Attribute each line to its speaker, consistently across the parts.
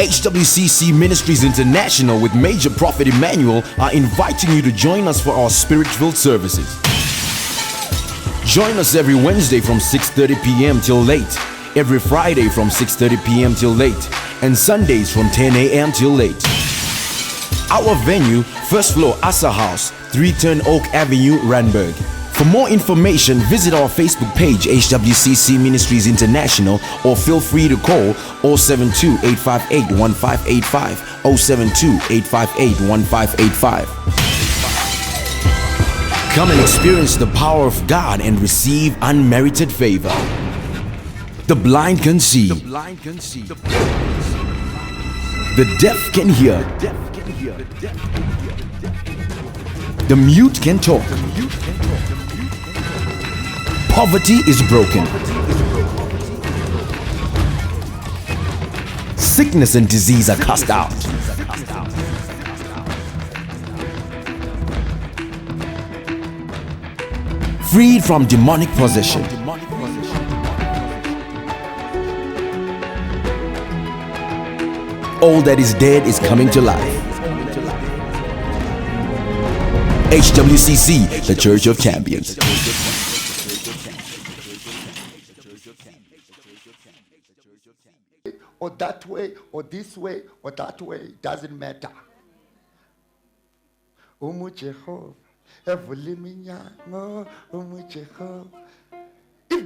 Speaker 1: HWCC Ministries International with Major Prophet Immanuel are inviting you to join us for our spirit-filled services. Join us every Wednesday from 6:30 p.m. till late, every Friday from 6:30 p.m. till late, and Sundays from 10 a.m. till late. Our venue, first floor Asa House, 3 Turn Oak Avenue, Randburg. For more information, visit our Facebook page HWCC Ministries International or feel free to call 072-858-1585, 072-858-1585. Come and experience the power of God and receive unmerited favor. The blind can see. The deaf can hear. The mute can talk. Poverty is broken. Sickness and disease are cast out. Freed from demonic possession. All that is dead is coming to life. HWCC, the Church of Champions.
Speaker 2: Or that way, or this way, or that way, it doesn't matter. If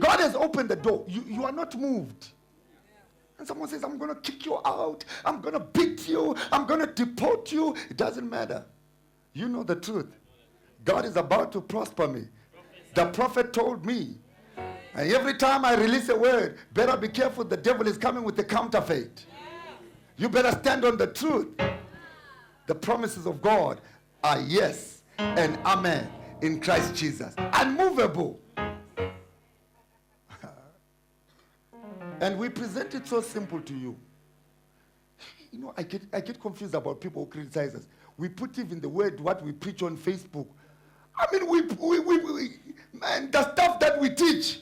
Speaker 2: God has opened the door, you are not moved. And someone says, I'm going to kick you out, I'm going to beat you, I'm going to deport you. It doesn't matter. You know the truth. God is about to prosper me. The prophet told me. And every time I release a word, better be careful, the devil is coming with the counterfeit. You better stand on the truth. The promises of God are yes and amen in Christ Jesus. Unmovable. And we present it so simple to you. You know, I get confused about people who criticize us. We put even the word what we preach on Facebook. I mean, man, the stuff that we teach.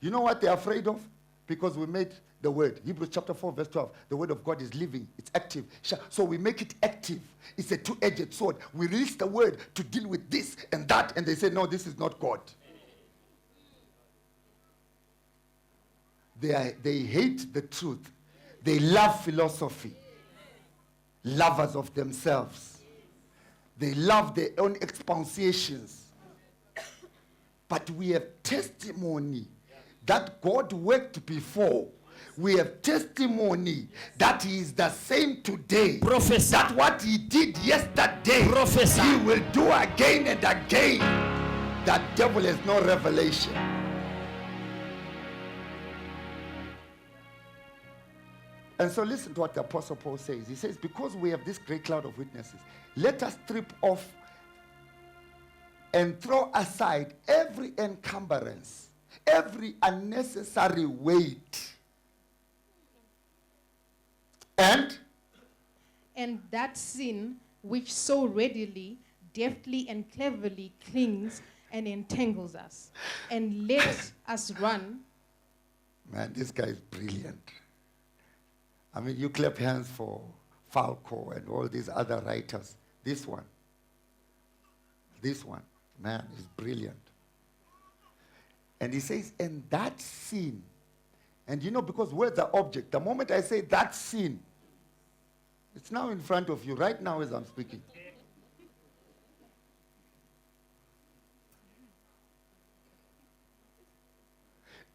Speaker 2: You know what they're afraid of? Because we made the word. Hebrews chapter 4 verse 12. The word of God is living. It's active. So we make it active. It's a two-edged sword. We release the word to deal with this and that. And they say, no, this is not God. They hate the truth. They love philosophy. Lovers of themselves. They love their own expoundations. But we have testimony that God worked before. We have testimony that he is the same today.
Speaker 3: Professor.
Speaker 2: That what he did yesterday,
Speaker 3: Professor.
Speaker 2: he will do again and again. That devil has no revelation. And so listen to what the Apostle Paul says. He says, because we have this great cloud of witnesses, let us strip off and throw aside every encumbrance, every unnecessary weight. And
Speaker 4: that sin which so readily, deftly, and cleverly clings and entangles us. And let us run.
Speaker 2: Man, this guy is brilliant. I mean, you clap hands for Falco and all these other writers. This one, man, is brilliant. And he says, and that sin, and you know, because words are object, the moment I say that sin, it's now in front of you, right now as I'm speaking.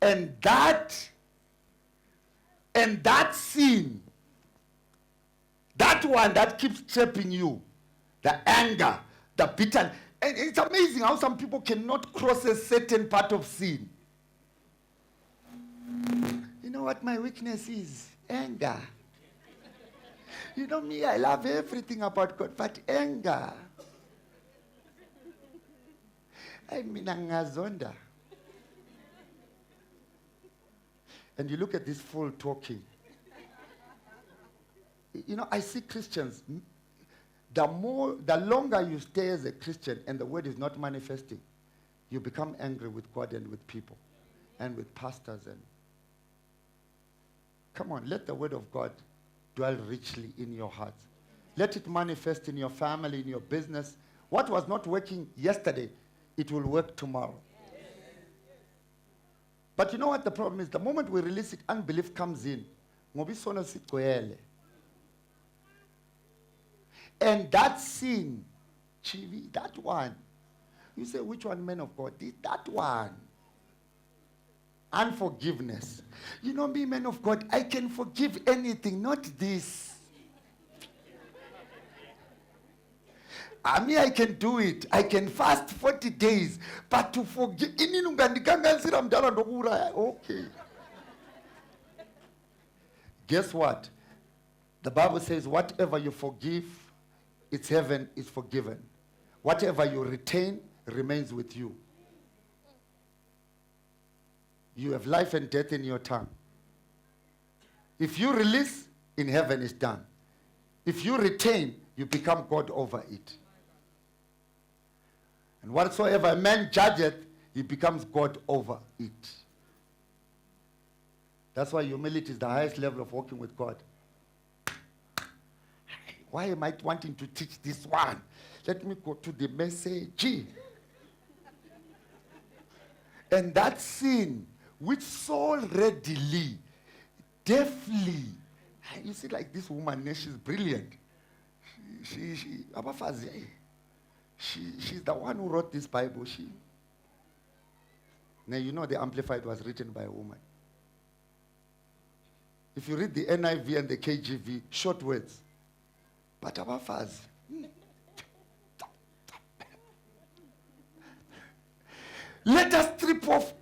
Speaker 2: And that sin, that one that keeps trapping you, the anger, the bitterness. And it's amazing how some people cannot cross a certain part of sin. You know what my weakness is? Anger. You know me, I love everything about God, but anger. I mean, angazonda. And you look at this full talking. You know, I see Christians, the longer you stay as a Christian and the word is not manifesting, you become angry with God and with people and with pastors. And Come on, let the word of God dwell richly in your hearts. Let it manifest in your family, in your business. What was not working yesterday, it will work tomorrow. But you know what the problem is? The moment we release it, unbelief comes in. And that sin, Chivi, that one. You say, which one, man of God? That one. Unforgiveness. You know me, man of God, I can forgive anything, not this. I can do it. I can fast 40 days. But to forgive, okay. Guess what? The Bible says, whatever you forgive, it's heaven is forgiven. Whatever you retain remains with you. You have life and death in your tongue. If you release, in heaven is done. If you retain, you become God over it. And whatsoever a man judgeth, he becomes God over it. That's why humility is the highest level of walking with God. Why am I wanting to teach this one? Let me go to the message. And that sin, which so readily, deftly, you see, like this woman, she's brilliant. She's the one who wrote this Bible. Now, you know the Amplified was written by a woman. If you read the NIV and the KJV, short words. But abafazi. Let us strip off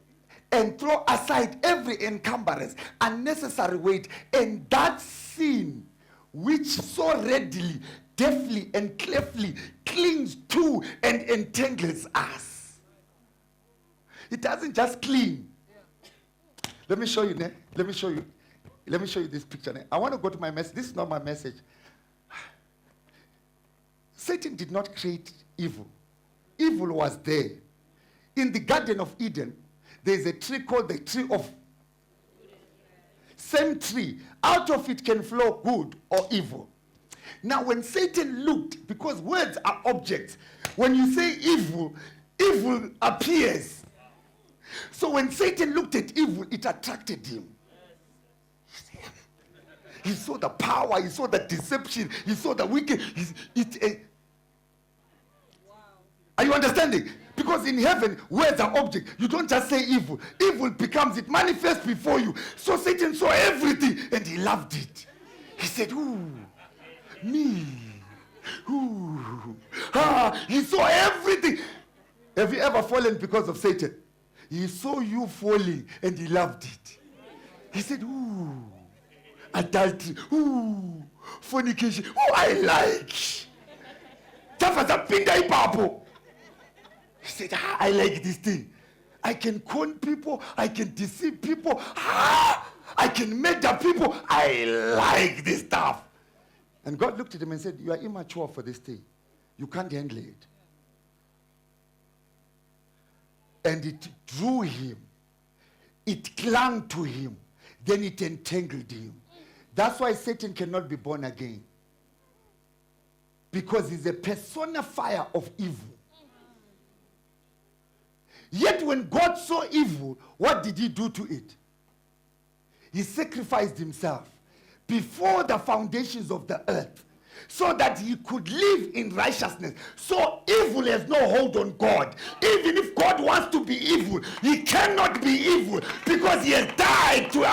Speaker 2: and throw aside every encumbrance, unnecessary weight, and that sin which so readily, deftly, and clefully clings to and entangles us. It doesn't just cling. Let me show you. Let me show you this picture. I want to go to my message. This is not my message. Satan did not create evil. Evil was there. In the Garden of Eden, there's a tree called the tree of... Same tree. Out of it can flow good or evil. Now, when Satan looked, because words are objects, when you say evil, evil appears. So when Satan looked at evil, it attracted him. He saw the power, he saw the deception, he saw the wicked. Are you understanding? Because in heaven, words are objects. You don't just say evil. Evil becomes, it manifests before you. So Satan saw everything and he loved it. He said, ooh, me. Ooh. He saw everything. Have you ever fallen because of Satan? He saw you falling and he loved it. He said, ooh, adultery. Ooh, fornication. Ooh, I like. He said, I like this thing. I can con people. I can deceive people. I can murder people. I like this stuff. And God looked at him and said, you are immature for this thing. You can't handle it. And it drew him. It clung to him. Then it entangled him. That's why Satan cannot be born again. Because he's a personifier of evil. Yet when God saw evil, what did he do to it? He sacrificed himself before the foundations of the earth so that he could live in righteousness. So evil has no hold on God. Even if God wants to be evil, he cannot be evil because he has died to...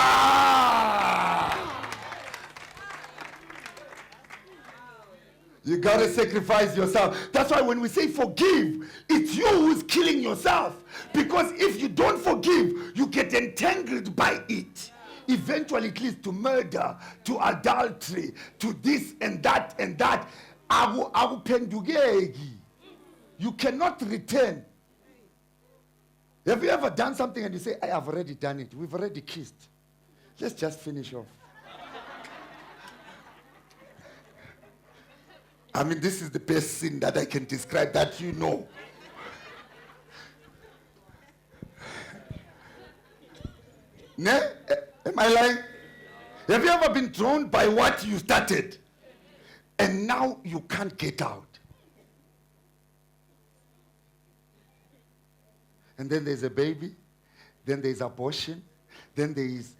Speaker 2: You got to sacrifice yourself. That's why when we say forgive, it's you who's killing yourself. Because if you don't forgive, you get entangled by it. Eventually it leads to murder, to adultery, to this and that and that. You cannot return. Have you ever done something and you say, I have already done it. We've already kissed. Let's just finish off. I mean, this is the best sin that I can describe that you know. Ne? Am I lying? Have you ever been drawn by what you started? And now you can't get out. And then there's a baby. Then there's abortion. Then there is...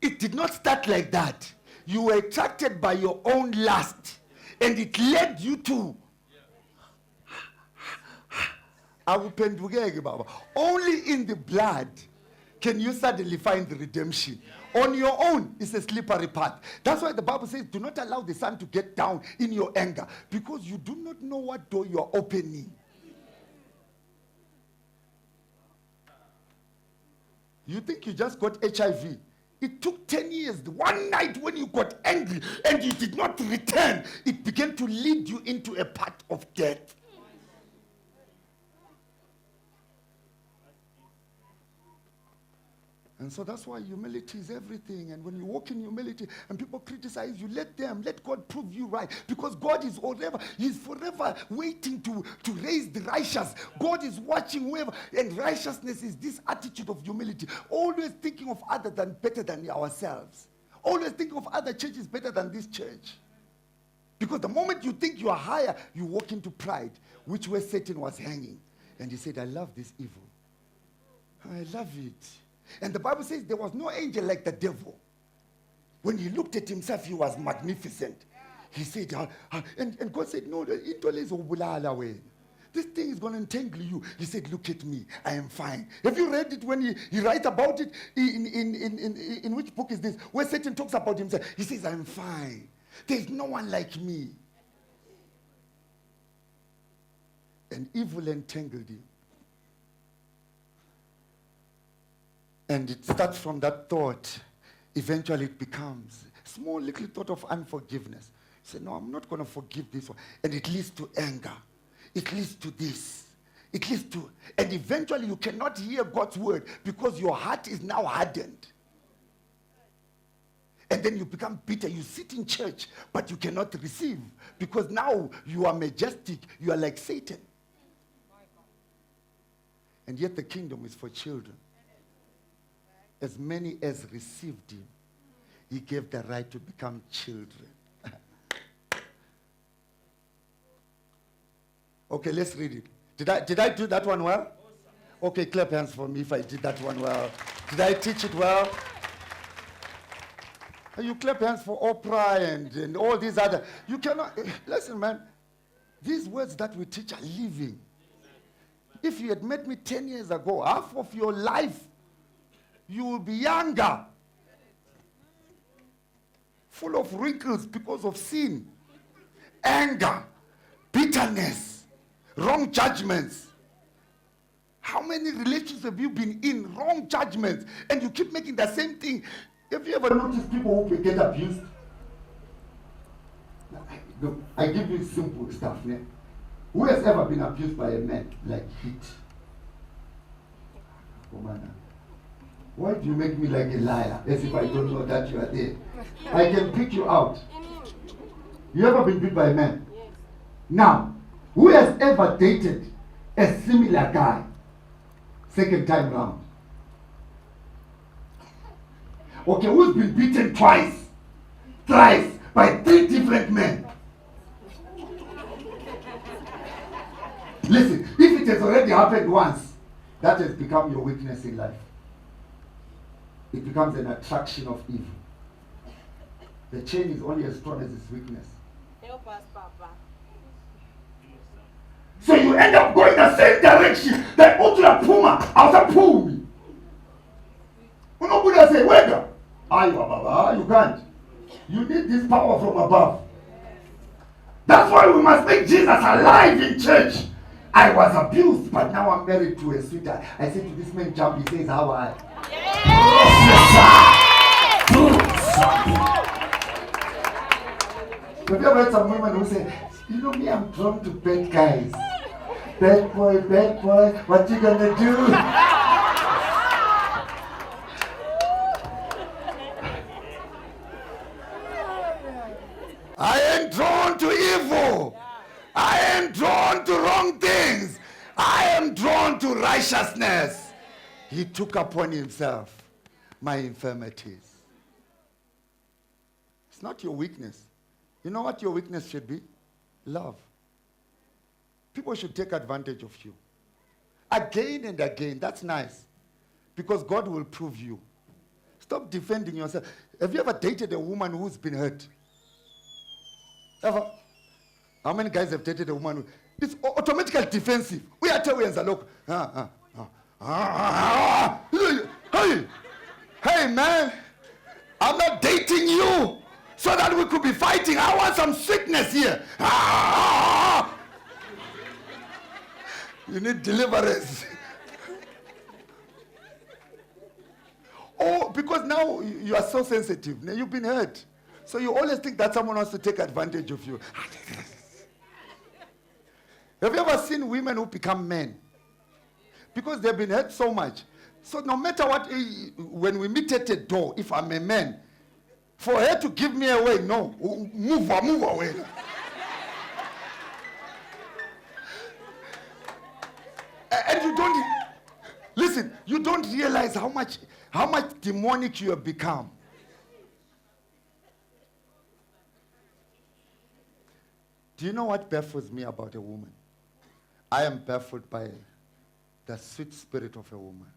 Speaker 2: It did not start like that. You were attracted by your own lust. And it led you to... Only in the blood can you suddenly find the redemption. On your own, it's a slippery path. That's why the Bible says, do not allow the sun to get down in your anger, because you do not know what door you are opening. You think you just got HIV. It took 10 years. One night when you got angry and you did not return, it began to lead you into a path of death. And so that's why humility is everything. And when you walk in humility and people criticize you, let God prove you right. Because God is He's forever waiting to raise the righteous. God is watching whoever. And righteousness is this attitude of humility. Always thinking of other than better than ourselves. Always thinking of other churches better than this church. Because the moment you think you are higher, you walk into pride, which where Satan was hanging. And he said, I love this evil. I love it. And the Bible says there was no angel like the devil. When he looked at himself, he was magnificent. He said, and God said, no, this thing is going to entangle you. He said, look at me, I am fine. Have you read it when he writes about it? In which book is this? Where Satan talks about himself. He says, I am fine. There's no one like me. And evil entangled him. And it starts from that thought. Eventually it becomes a small little thought of unforgiveness. You say, no, I'm not going to forgive this one. And it leads to anger. It leads to this. It leads to... And eventually you cannot hear God's word because your heart is now hardened. And then you become bitter. You sit in church, but you cannot receive. Because now you are majestic. You are like Satan. And yet the kingdom is for children. As many as received him, he gave the right to become children. Okay, let's read it. Did I do that one well? Okay, clap hands for me if I did that one well. Did I teach it well? You clap hands for Oprah and all these other. You cannot, listen man, these words that we teach are living. If you had met me 10 years ago, half of your life, you will be younger, full of wrinkles because of sin, anger, bitterness, wrong judgments. How many relationships have you been in? Wrong judgments. And you keep making the same thing. Have you ever noticed people who get abused? Look, I give you simple stuff. Yeah? Who has ever been abused by a man like heat? Oh, man. Why do you make me like a liar, as if I don't know that you are there? I can pick you out. You ever been beat by a man? Yes. Now, who has ever dated a similar guy? Second time round. Okay, who's been beaten twice, thrice, by 3 different men? Listen, if it has already happened once, that has become your weakness in life. It becomes an attraction of evil. The chain is only as strong as its weakness.
Speaker 3: Help us, Papa.
Speaker 2: So you end up going the same direction. That ultra puma, outer pull me. When nobody say, wake up. You can't. You need this power from above. That's why we must make Jesus alive in church. I was abused, but now I'm married to a sweetheart. I said to this man, jump, he says, how are I? Have you ever heard some women who say, you know me, I'm drawn to bad guys. Bad boy, what you gonna do? I am drawn to evil. I am drawn to wrong things. I am drawn to righteousness. He took upon himself my infirmities. It's not your weakness. You know what your weakness should be? Love. People should take advantage of you. Again and again. That's nice. Because God will prove you. Stop defending yourself. Have you ever dated a woman who's been hurt? Ever? How many guys have dated a woman who... It's automatically defensive. We are telling you, look. Hey, man. I'm not dating you so that we could be fighting. I want some sweetness here. You need deliverance. Oh, because now you are so sensitive. Now you've been hurt. So you always think that someone wants to take advantage of you. Have you ever seen women who become men? Because they've been hurt so much. So no matter what, when we meet at a door, if I'm a man, for her to give me away, no, move away. And you don't, listen, you don't realize how much demonic you have become. Do you know what baffles me about a woman? I am baffled by the sweet spirit of a woman.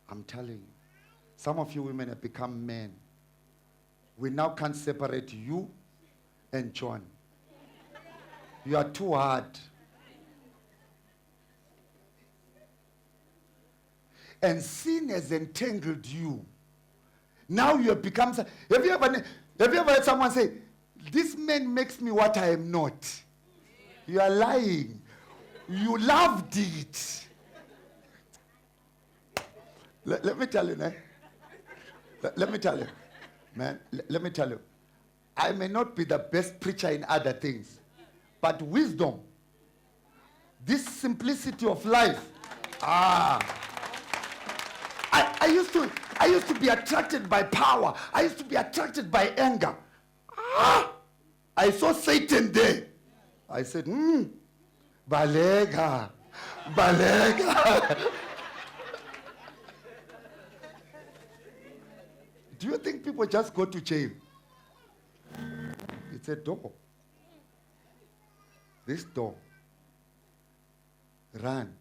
Speaker 2: I'm telling you. Some of you women have become men. We now can't separate you and John. You are too hard. And sin has entangled you. Now you have become... Have you ever heard someone say, this man makes me what I am not? You are lying. You loved it. Let me tell you, man. Let me tell you. Man, let me tell you. I may not be the best preacher in other things, but wisdom, this simplicity of life, I used to be attracted by power. I used to be attracted by anger. I saw Satan there. I said, balega. Do you think people just go to jail? It's a door. This door. Run.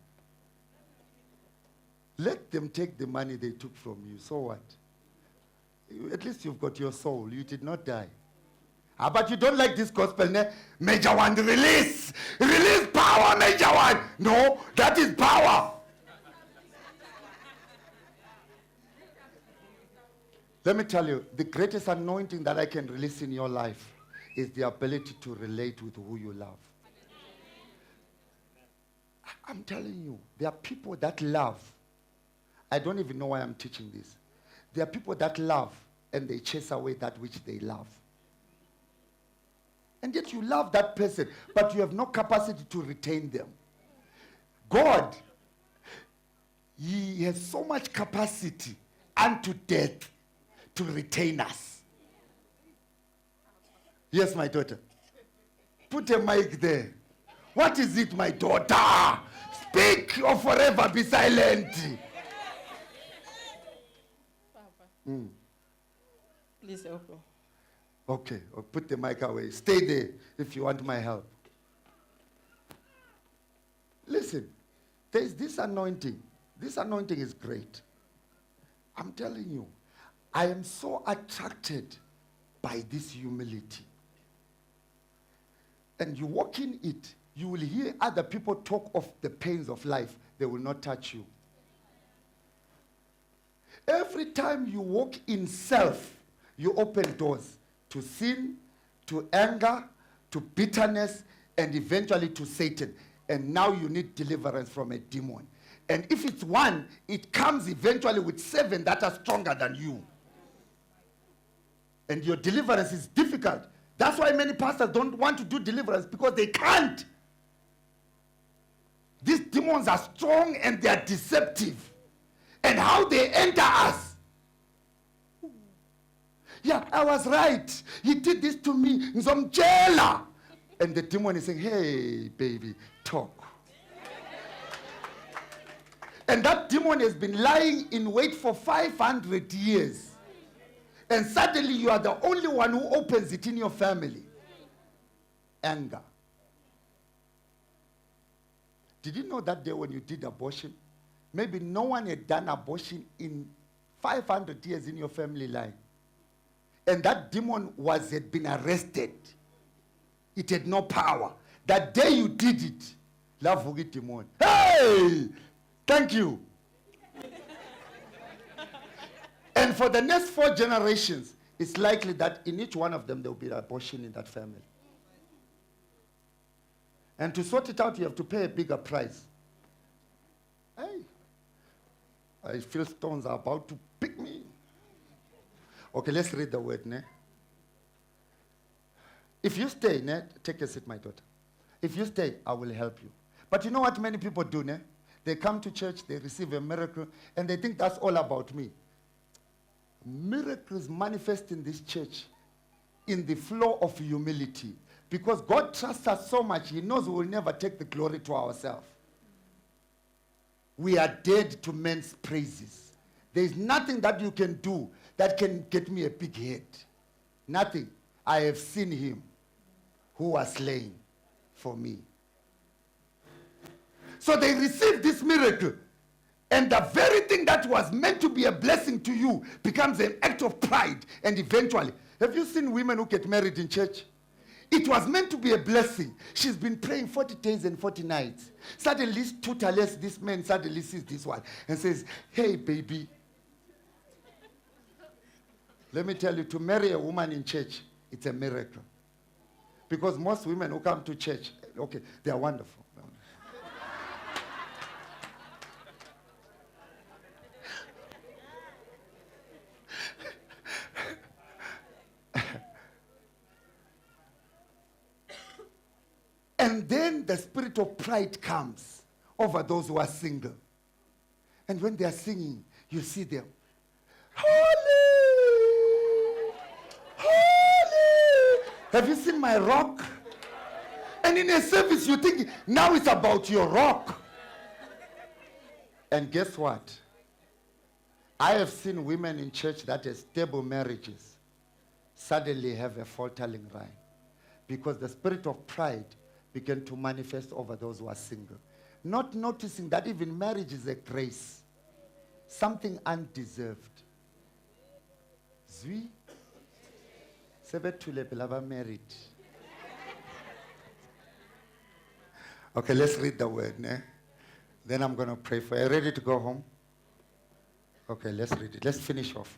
Speaker 2: Let them take the money they took from you. So what? At least you've got your soul. You did not die. But you don't like this gospel, ne? Major one, release! Release power, Major one! No, that is power. Let me tell you, the greatest anointing that I can release in your life is the ability to relate with who you love. I'm telling you, there are people that love. I don't even know why I'm teaching this. There are people that love and they chase away that which they love. And yet you love that person, but you have no capacity to retain them. God, He has so much capacity unto death to retain us. Yes, my daughter. Put a mic there. What is it, my daughter? Speak or forever be silent.
Speaker 3: Papa. Please open.
Speaker 2: Okay, I'll put the mic away. Stay there if you want my help. Listen, there's this anointing. This anointing is great. I'm telling you, I am so attracted by this humility. And you walk in it, you will hear other people talk of the pains of life. They will not touch you. Every time you walk in self, you open doors to sin, to anger, to bitterness, and eventually to Satan. And now you need deliverance from a demon. And if it's one, it comes eventually with 7 that are stronger than you. And your deliverance is difficult. That's why many pastors don't want to do deliverance, because they can't. These demons are strong and they are deceptive. And how they enter us. Yeah, I was right. He did this to me. Ngizomtshela. And the demon is saying, hey, baby, talk. And that demon has been lying in wait for 500 years. And suddenly you are the only one who opens it in your family. Anger. Did you know that day when you did abortion, maybe no one had done abortion in 500 years in your family line? And that demon had been arrested. It had no power. That day you did it, love demon. Hey! Thank you. And for the next 4 generations, it's likely that in each one of them there will be abortion in that family. And to sort it out, you have to pay a bigger price. Hey, I feel stones are about to pick me. Okay, let's read the word. Ne? If you stay, ne? Take a seat, my daughter. If you stay, I will help you. But you know what many people do? Ne? They come to church, they receive a miracle, and they think that's all about me. Miracles manifest in this church in the flow of humility. Because God trusts us so much, he knows we will never take the glory to ourselves. We are dead to men's praises. There is nothing that you can do that can get me a big head. Nothing. I have seen him who was slain for me. So they received this miracle. And the very thing that was meant to be a blessing to you becomes an act of pride. And eventually, have you seen women who get married in church? It was meant to be a blessing. She's been praying 40 days and 40 nights. Suddenly, tutorless, this man suddenly sees this one and says, hey, baby. Let me tell you, to marry a woman in church, it's a miracle. Because most women who come to church, okay, they are wonderful. And then the spirit of pride comes over those who are single. And when they are singing, you see them. Holy! Holy! Have you seen my rock? And in a service, you think, now it's about your rock. And guess what? I have seen women in church that have stable marriages suddenly have a faltering rhyme. Because the spirit of pride began to manifest over those who are single. Not noticing that even marriage is a grace. Something undeserved. Zwi? Sebethule phela married. Okay, let's read the word. Ne? Then I'm going to pray for you. Are you ready to go home? Okay, let's read it. Let's finish off.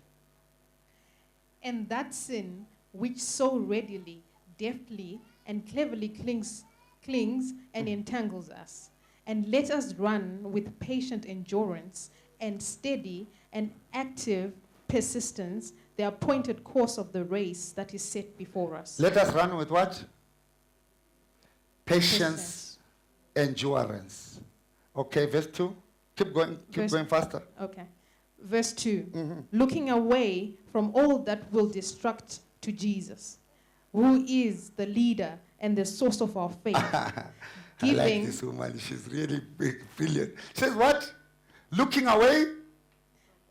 Speaker 4: And that sin which so readily, deftly, and cleverly clings and entangles us. And let us run with patient endurance and steady and active persistence the appointed course of the race that is set before us.
Speaker 2: Let us run with what? Patience, endurance. Okay, verse 2. Keep going faster.
Speaker 4: Okay. Verse 2. Looking away from all that will destruct to Jesus, who is the leader and the source of our faith.
Speaker 2: I like this woman. She's really big, brilliant. She says what? Looking away?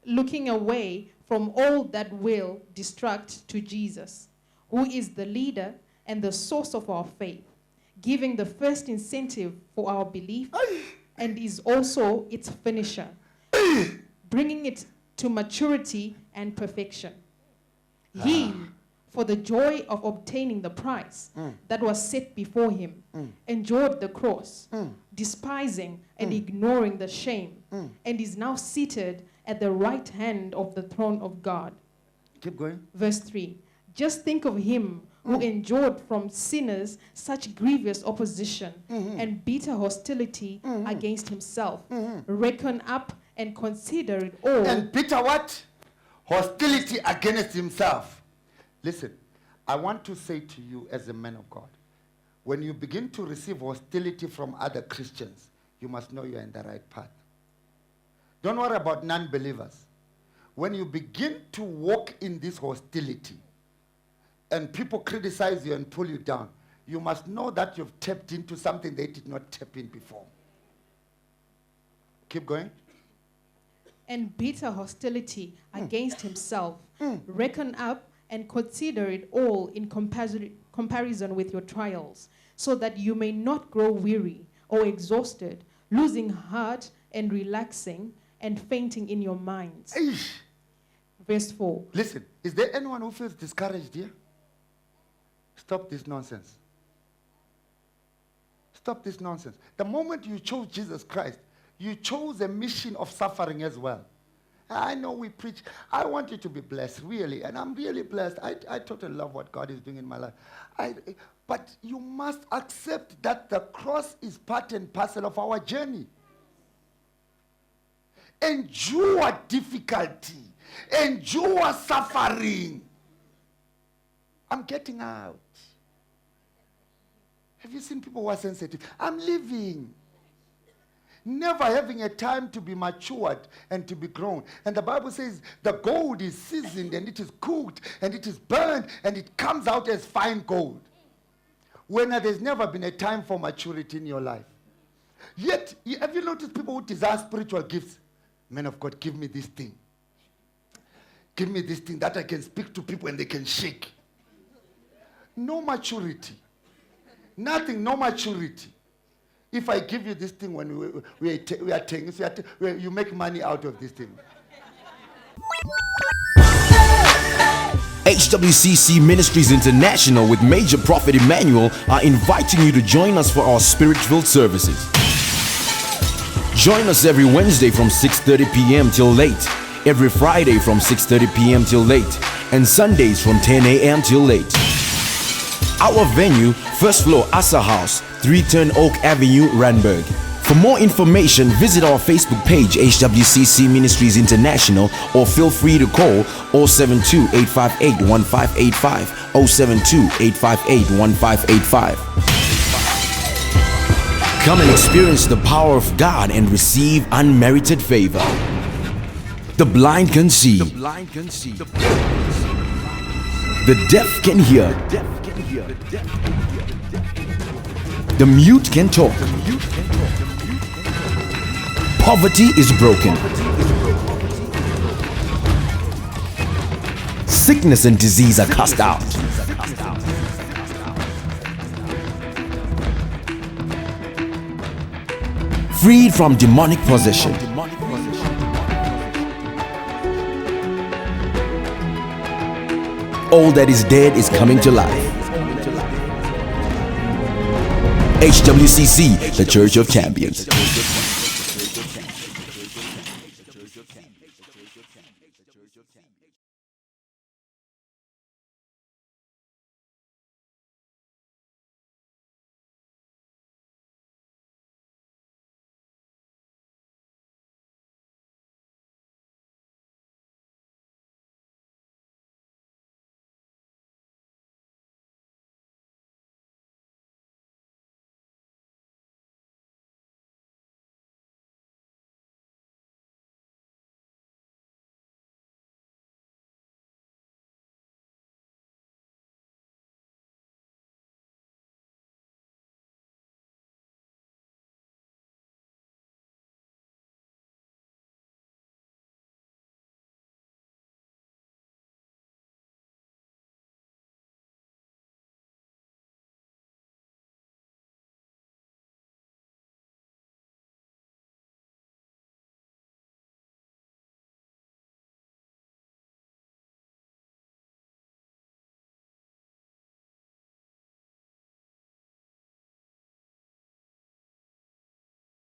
Speaker 4: Looking away from all that will destruct to Jesus, who is the leader and the source of our faith, giving the first incentive for our belief and is also its finisher, bringing it to maturity and perfection. He, for the joy of obtaining the prize that was set before him, endured the cross, despising and ignoring the shame, and is now seated at the right hand of the throne of God.
Speaker 2: Keep going.
Speaker 4: Verse 3. Just think of him who endured from sinners such grievous opposition and bitter hostility against himself. Reckon up and consider it all.
Speaker 2: And bitter what? Hostility against himself. Listen, I want to say to you as a man of God, when you begin to receive hostility from other Christians, you must know you're in the right path. Don't worry about non-believers. When you begin to walk in this hostility and people criticize you and pull you down, you must know that you've tapped into something they did not tap in before. Keep going.
Speaker 4: And bitter hostility against himself Reckon up and consider it all in comparison with your trials, so that you may not grow weary or exhausted, losing heart and relaxing and fainting in your minds.
Speaker 2: Eish.
Speaker 4: Verse 4.
Speaker 2: Listen, is there anyone who feels discouraged here? Stop this nonsense. Stop this nonsense. The moment you chose Jesus Christ, you chose a mission of suffering as well. I know we preach. I want you to be blessed, really. And I'm really blessed. I totally love what God is doing in my life. But you must accept that the cross is part and parcel of our journey. Endure difficulty. Endure suffering. I'm getting out. Have you seen people who are sensitive? I'm living. Never having a time to be matured and to be grown. And the Bible says the gold is seasoned and it is cooked and it is burned and it comes out as fine gold. When there's never been a time for maturity in your life. Yet, have you noticed people who desire spiritual gifts? Man of God, give me this thing. Give me this thing that I can speak to people and they can shake. No maturity. Nothing, no maturity. If I give you this thing when we are taking, you make money out of this thing.
Speaker 1: HWCC Ministries International with Major Prophet Immanuel are inviting you to join us for our Spirit-filled services. Join us every Wednesday from 6:30 p.m. till late, every Friday from 6:30 p.m. till late, and Sundays from 10 a.m. till late. Our venue, first floor Asa House, 3 Turn Oak Avenue, Randburg. For more information, visit our Facebook page HWCC Ministries International or feel free to call 072-858-1585, 072-858-1585. Come and experience the power of God and receive unmerited favor. The blind can see. The deaf can hear. The mute can talk. Poverty is broken. Sickness and disease are cast out. Freed from demonic possession. All that is dead is coming to life. HWCC, the Church of Champions.